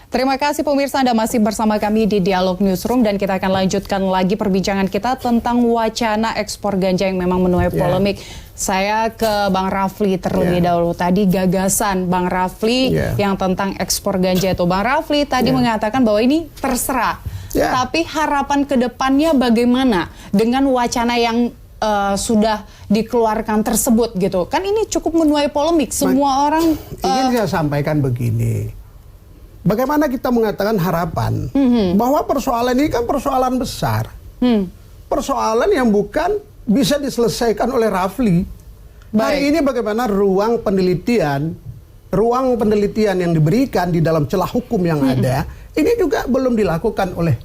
Terima kasih pemirsa, Anda masih bersama kami di Dialog Newsroom dan kita akan lanjutkan lagi perbincangan kita tentang wacana ekspor ganja yang memang menuai polemik. Saya ke Bang Rafli terlebih dahulu. Tadi gagasan Bang Rafli yang tentang ekspor ganja itu. Bang Rafli tadi mengatakan bahwa ini terserah. Tapi harapan ke depannya bagaimana dengan wacana yang sudah dikeluarkan tersebut gitu. Kan ini cukup menuai polemik. Semua orang ingin saya sampaikan begini. Bagaimana kita mengatakan harapan bahwa persoalan ini kan persoalan besar. Persoalan yang bukan bisa diselesaikan oleh Rafli. Hari ini bagaimana ruang penelitian yang diberikan di dalam celah hukum yang ada, ini juga belum dilakukan oleh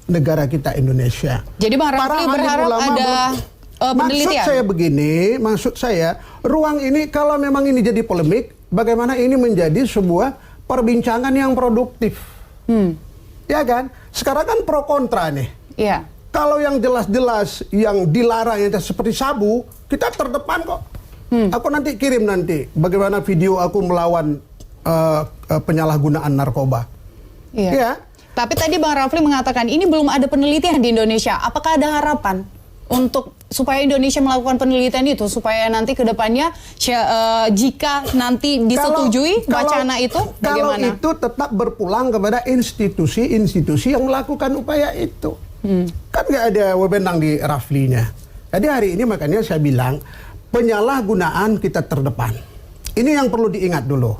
negara kita Indonesia. Jadi Bang Rafli berharap ada penelitian. Maksud saya, ruang ini kalau memang ini jadi polemik, bagaimana ini menjadi sebuah perbincangan yang produktif. Ya kan? Sekarang kan pro kontra nih. Iya. Kalau yang jelas-jelas yang dilarang yang seperti sabu, kita terdepan kok. Aku nanti kirim bagaimana video aku melawan penyalahgunaan narkoba. Iya. Ya. Tapi tadi Bang Rafli mengatakan ini belum ada penelitian di Indonesia. Apakah ada harapan untuk supaya Indonesia melakukan penelitian itu supaya nanti ke depannya jika nanti disetujui wacana itu bagaimana? Kalau itu tetap berpulang kepada institusi-institusi yang melakukan upaya itu. Kan nggak ada wewenang di Raflinya. Jadi hari ini makanya saya bilang penyalahgunaan kita terdepan. Ini yang perlu diingat dulu.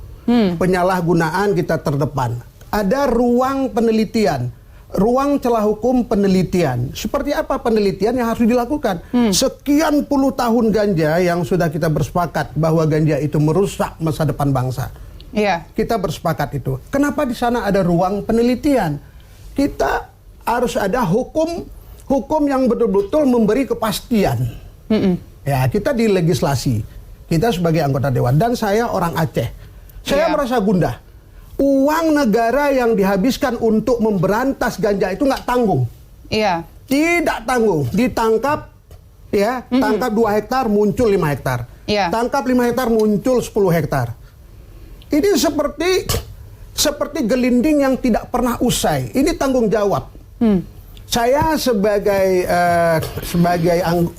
Penyalahgunaan kita terdepan. Ada ruang penelitian. Ruang celah hukum penelitian. Seperti apa penelitian yang harus dilakukan? Sekian puluh tahun ganja yang sudah kita bersepakat bahwa ganja itu merusak masa depan bangsa. Iya. Kita bersepakat itu. Kenapa di sana ada ruang penelitian? Kita harus ada hukum yang betul-betul memberi kepastian. Ya, kita di legislasi. Kita sebagai anggota dewan dan saya orang Aceh. Saya merasa gundah. Uang negara yang dihabiskan untuk memberantas ganja itu nggak tanggung. Iya. Tidak tanggung. Ditangkap, tangkap 2 hektar muncul 5 hektar. Tangkap 5 hektar muncul 10 hektar. Ini seperti gelinding yang tidak pernah usai. Ini tanggung jawab. Saya sebagai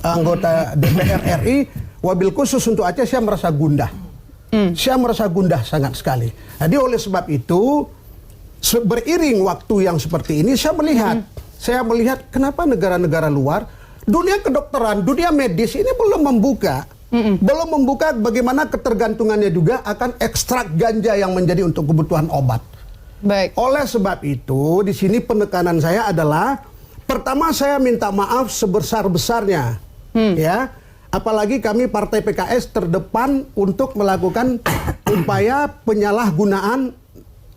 anggota DPR RI, wabil khusus untuk Aceh, saya merasa gundah. Saya merasa gundah sangat sekali. Jadi oleh sebab itu, beriring waktu yang seperti ini, saya melihat kenapa negara-negara luar, dunia kedokteran, dunia medis ini belum membuka bagaimana ketergantungannya juga akan ekstrak ganja yang menjadi untuk kebutuhan obat. Baik. Oleh sebab itu, di sini penekanan saya adalah, pertama saya minta maaf sebesar-besarnya, ya. Apalagi kami Partai PKS terdepan untuk melakukan upaya penyalahgunaan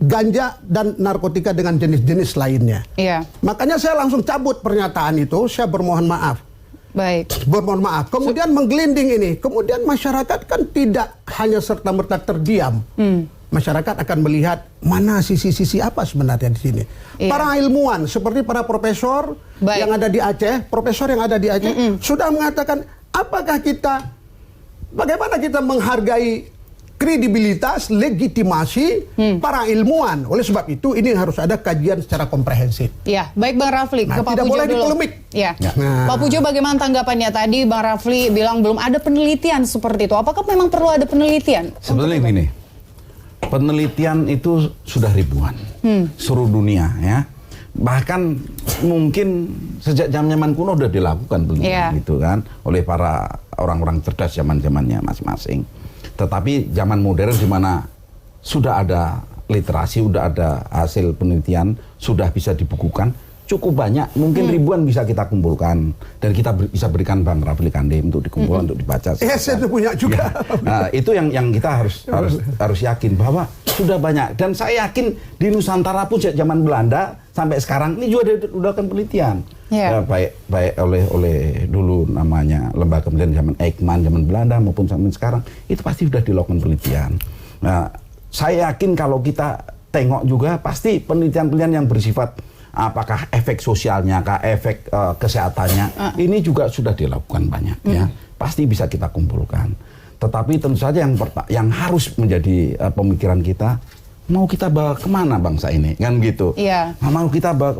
ganja dan narkotika dengan jenis-jenis lainnya. Iya. Makanya saya langsung cabut pernyataan itu, saya bermohon maaf. Baik. Bermohon maaf. Kemudian menggelinding ini. Kemudian masyarakat kan tidak hanya serta-merta terdiam. Masyarakat akan melihat mana sisi-sisi apa sebenarnya di sini. Para ilmuwan seperti para profesor yang ada di Aceh, sudah mengatakan bagaimana kita menghargai kredibilitas, legitimasi para ilmuwan. Oleh sebab itu ini harus ada kajian secara komprehensif. Ya, baik Bang Rafli, ke Pak tidak Pujo boleh dulu. dipolemik. Ya. Pak Pujo bagaimana tanggapannya? Tadi Bang Rafli bilang belum ada penelitian seperti itu. Apakah memang perlu ada penelitian? Sebetulnya begini, penelitian itu sudah ribuan, seluruh dunia ya. Bahkan mungkin sejak zaman kuno sudah dilakukan penelitian gitu kan oleh para orang-orang cerdas zamannya masing-masing. Tetapi zaman modern di mana sudah ada literasi, sudah ada hasil penelitian, sudah bisa dibukukan, cukup banyak, mungkin ribuan bisa kita kumpulkan dan kita bisa berikan Bang Rafli Kandim untuk dikumpulkan, untuk dibaca. Saya punya juga. Nah, itu yang kita harus yakin bahwa sudah banyak, dan saya yakin di Nusantara pun sejak zaman Belanda sampai sekarang ini juga dilakukan penelitian. Baik oleh dulu namanya lembaga penelitian zaman Eijkman, zaman Belanda maupun sampai sekarang itu pasti sudah dilakukan penelitian. Nah, saya yakin kalau kita tengok juga pasti penelitian-penelitian yang bersifat apakah efek sosialnya, efek kesehatannya, ini juga sudah dilakukan banyak ya. Pasti bisa kita kumpulkan. Tetapi tentu saja yang harus menjadi pemikiran kita, mau kita bawa kemana bangsa ini, kan gitu. Iya. Mau kita bawa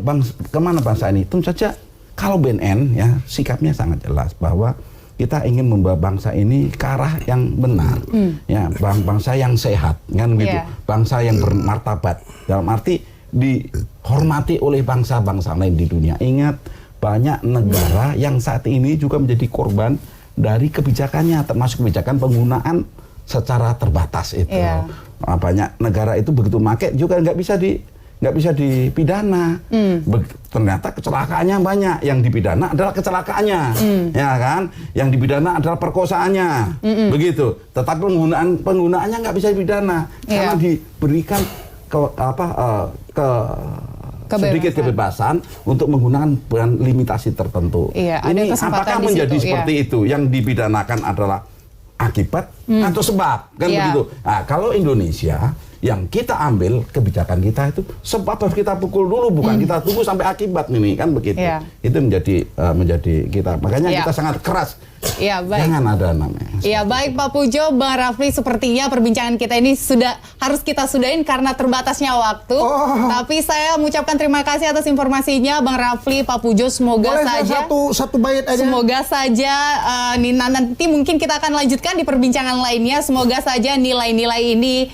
kemana bangsa ini? Tentu saja kalau BNN ya sikapnya sangat jelas bahwa kita ingin membawa bangsa ini ke arah yang benar, ya bangsa yang sehat, kan gitu, bangsa yang bermartabat. Dalam arti dihormati oleh bangsa-bangsa lain di dunia. Ingat, banyak negara yang saat ini juga menjadi korban dari kebijakannya, termasuk kebijakan penggunaan secara terbatas itu. Banyak negara itu begitu make juga nggak bisa dipidana. Ternyata kecelakaannya banyak. Yang dipidana adalah kecelakaannya, ya kan? Yang dipidana adalah perkosaannya, begitu. Tetapi penggunaannya nggak bisa dipidana karena diberikan sedikit kebebasan untuk menggunakan limitasi tertentu. Ini apakah menjadi seperti itu? Yang dipidanakan adalah akibat atau sebab, kan begitu. Nah, kalau Indonesia yang kita ambil kebijakan kita itu sebab harus kita pukul dulu, bukan kita tunggu sampai akibat ini, kan begitu. Itu menjadi kita. Makanya kita sangat keras. Jangan ada namanya. Iya, baik Pak Pujo, Bang Rafli, sepertinya perbincangan kita ini harus kita sudahin karena terbatasnya waktu. Tapi saya mengucapkan terima kasih atas informasinya Bang Rafli, Pak Pujo. Semoga saja satu bait aja. Semoga saja nanti mungkin kita akan lanjutkan di perbincangan lainnya. Semoga saja nilai-nilai ini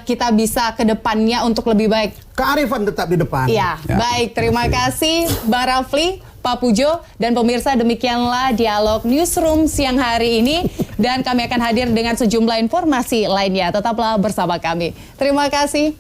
kita bisa ke depannya untuk lebih baik. Kearifan tetap di depan. Baik, terima kasih Bang Rafli, Pak Pujo, dan pemirsa, demikianlah Dialog Newsroom siang hari ini, dan kami akan hadir dengan sejumlah informasi lainnya. Tetaplah bersama kami. Terima kasih.